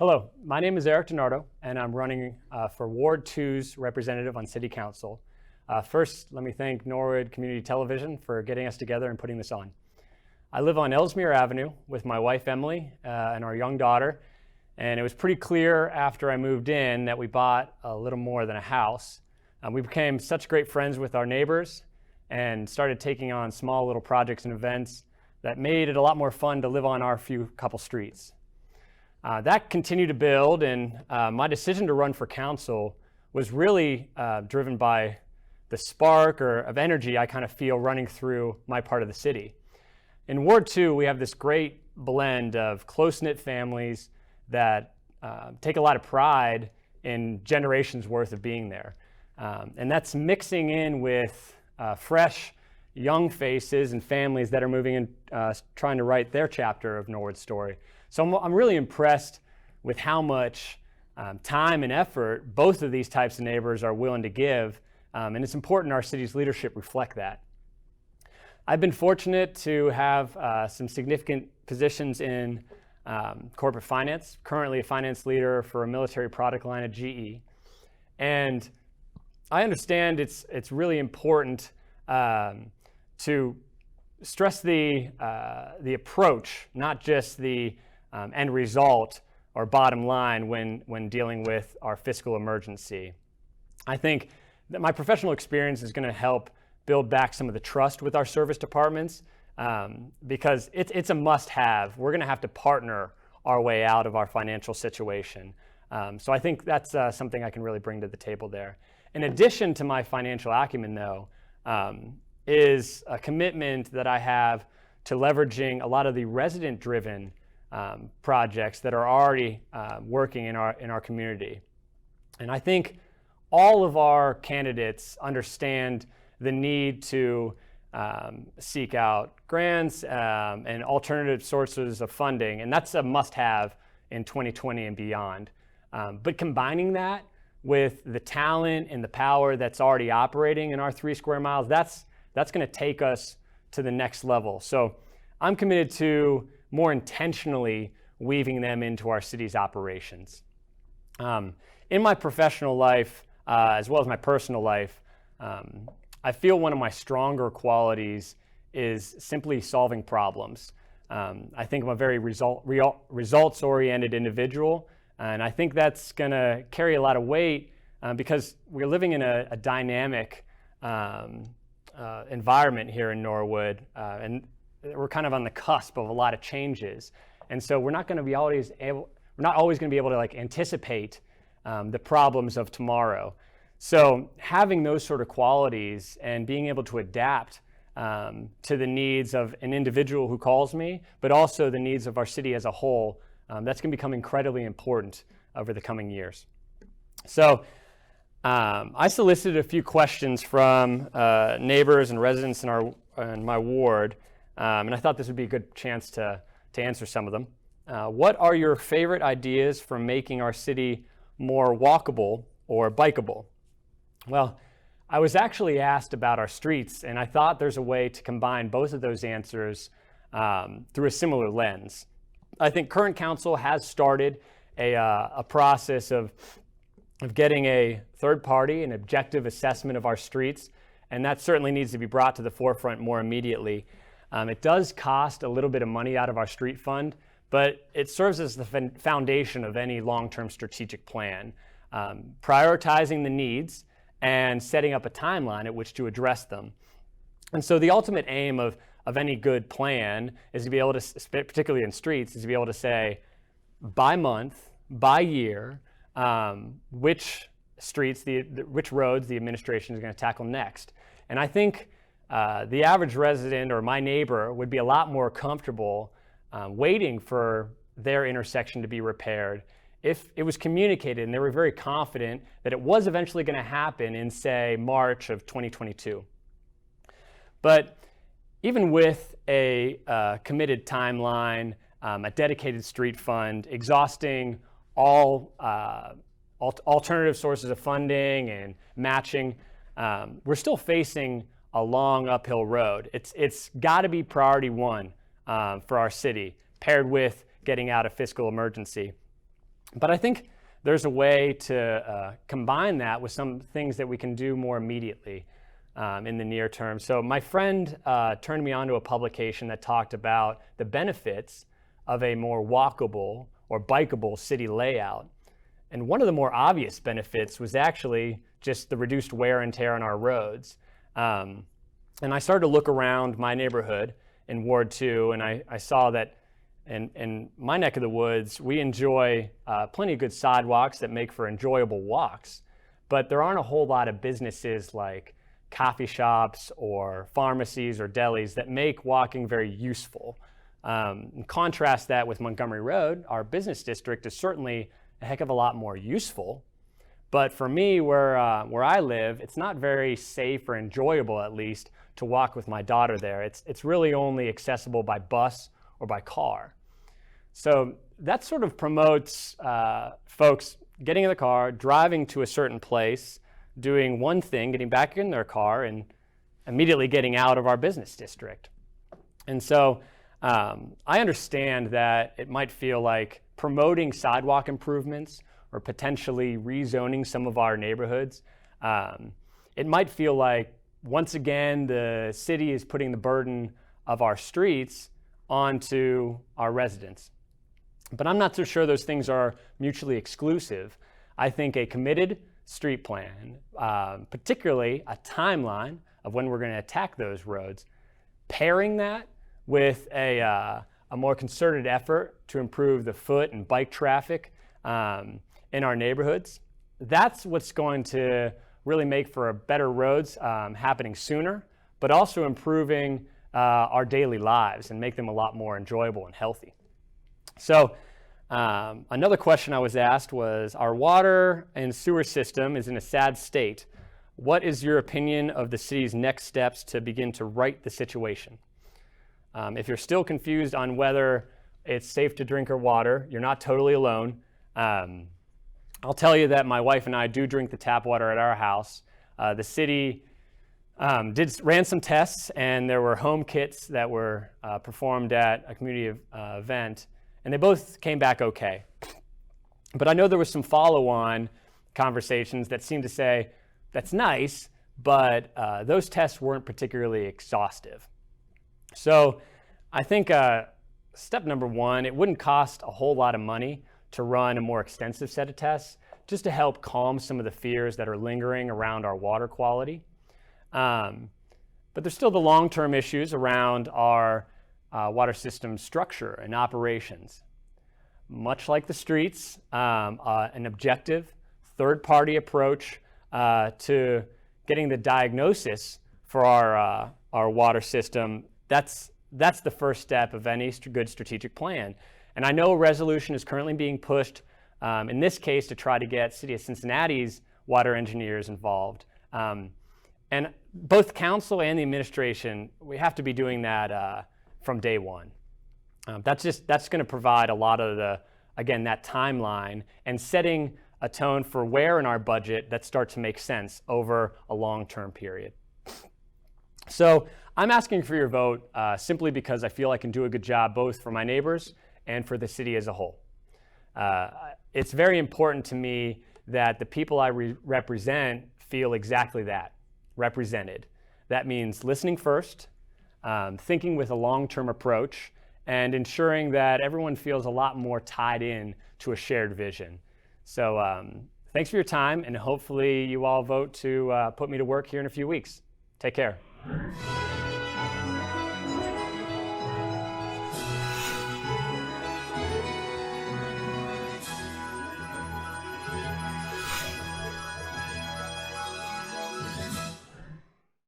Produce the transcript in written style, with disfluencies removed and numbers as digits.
Hello, my name is Dinardo, and I'm running for Ward 2's representative on City Council. First, let me thank Norwood Community Television for getting us together and putting this on. I live on Ellesmere Avenue with my wife Emily and our young daughter, and it was pretty clear after I moved in that we bought a little more than a house. We became such great friends with our neighbors and started taking on small little projects and events that made it a lot more fun to live on our few couple streets. That continued to build, and my decision to run for council was really driven by the spark of energy I kind of feel running through my part of the city. In Ward 2, we have this great blend of close-knit families that take a lot of pride in generations worth of being there. And that's mixing in with fresh, young faces and families that are moving in, trying to write their chapter of Norwood's story. So I'm really impressed with how much time and effort both of these types of neighbors are willing to give, and it's important our city's leadership reflect that. I've been fortunate to have some significant positions in corporate finance, currently a finance leader for a military product line at GE. And I understand it's really important to stress the approach, not just the end result or bottom line when dealing with our fiscal emergency. I think that my professional experience is going to help build back some of the trust with our service departments because it's a must-have. We're going to have to partner our way out of our financial situation. So I think that's something I can really bring to the table there. In addition to my financial acumen, though, is a commitment that I have to leveraging a lot of the resident-driven projects that are already working in our community. And I think all of our candidates understand the need to seek out grants and alternative sources of funding, and that's a must-have in 2020 and beyond. But combining that with the talent and the power that's already operating in our 3 square miles, that's going to take us to the next level. So I'm committed to more intentionally weaving them into our city's operations. In my professional life, as well as my personal life, I feel one of my stronger qualities is simply solving problems. I think I'm a very results-oriented individual, and I think that's going to carry a lot of weight because we're living in a dynamic environment here in Norwood, and we're kind of on the cusp of a lot of changes. And so we're not always going to be able to anticipate the problems of tomorrow. So having those sort of qualities and being able to adapt to the needs of an individual who calls me, but also the needs of our city as a whole, that's going to become incredibly important over the coming years. So I solicited a few questions from neighbors and residents in my ward, and I thought this would be a good chance to answer some of them. What are your favorite ideas for making our city more walkable or bikeable? Well, I was actually asked about our streets, and I thought there's a way to combine both of those answers through a similar lens. I think current council has started a process of getting a third party, an objective assessment of our streets, and that certainly needs to be brought to the forefront more immediately. It does cost a little bit of money out of our street fund, but it serves as the foundation of any long-term strategic plan, prioritizing the needs and setting up a timeline at which to address them. And so the ultimate aim of any good plan is to be able to, particularly in streets, is to be able to say, by month, by year, which streets, which roads the administration is going to tackle next. And I think the average resident or my neighbor would be a lot more comfortable waiting for their intersection to be repaired if it was communicated and they were very confident that it was eventually going to happen in, say, March of 2022. But even with a committed timeline, a dedicated street fund, exhausting all alternative sources of funding and matching, we're still facing a long uphill road. It's got to be priority one for our city, paired with getting out of fiscal emergency. But I think there's a way to combine that with some things that we can do more immediately in the near term. So my friend turned me on to a publication that talked about the benefits of a more walkable or bikeable city layout. And one of the more obvious benefits was actually just the reduced wear and tear on our roads. And I started to look around my neighborhood in Ward 2, and I saw that in my neck of the woods, we enjoy plenty of good sidewalks that make for enjoyable walks, but there aren't a whole lot of businesses like coffee shops or pharmacies or delis that make walking very useful. Contrast that with Montgomery Road. Our business district is certainly a heck of a lot more useful, but for me, where I live, it's not very safe or enjoyable, at least, to walk with my daughter there. It's really only accessible by bus or by car. So that sort of promotes folks getting in the car, driving to a certain place, doing one thing, getting back in their car, and immediately getting out of our business district. And so I understand that it might feel like promoting sidewalk improvements or potentially rezoning some of our neighborhoods, it might feel like, once again, the city is putting the burden of our streets onto our residents. But I'm not so sure those things are mutually exclusive. I think a committed street plan, particularly a timeline of when we're going to attack those roads, pairing that with a more concerted effort to improve the foot and bike traffic in our neighborhoods, that's what's going to really make for better roads happening sooner, but also improving our daily lives and make them a lot more enjoyable and healthy. So another question I was asked was, our water and sewer system is in a sad state. What is your opinion of the city's next steps to begin to right the situation? If you're still confused on whether it's safe to drink our water, you're not totally alone. I'll tell you that my wife and I do drink the tap water at our house. The city ran some tests, and there were home kits that were performed at a community event, and they both came back okay. But I know there was some follow-on conversations that seemed to say, that's nice, but those tests weren't particularly exhaustive. So I think step number one, it wouldn't cost a whole lot of money to run a more extensive set of tests, just to help calm some of the fears that are lingering around our water quality. But there's still the long-term issues around our water system structure and operations. Much like the streets, an objective, third-party approach to getting the diagnosis for our water system, that's the first step of any good strategic plan. And I know a resolution is currently being pushed, in this case, to try to get City of Cincinnati's water engineers involved. And both council and the administration, we have to be doing that from day one. That's going to provide a lot of that timeline and setting a tone for where in our budget that starts to make sense over a long-term period. So I'm asking for your vote simply because I feel I can do a good job both for my neighbors and for the city as a whole. It's very important to me that the people I represent feel exactly that, represented. That means listening first, thinking with a long-term approach, and ensuring that everyone feels a lot more tied in to a shared vision. So thanks for your time, and hopefully you all vote to put me to work here in a few weeks. Take care.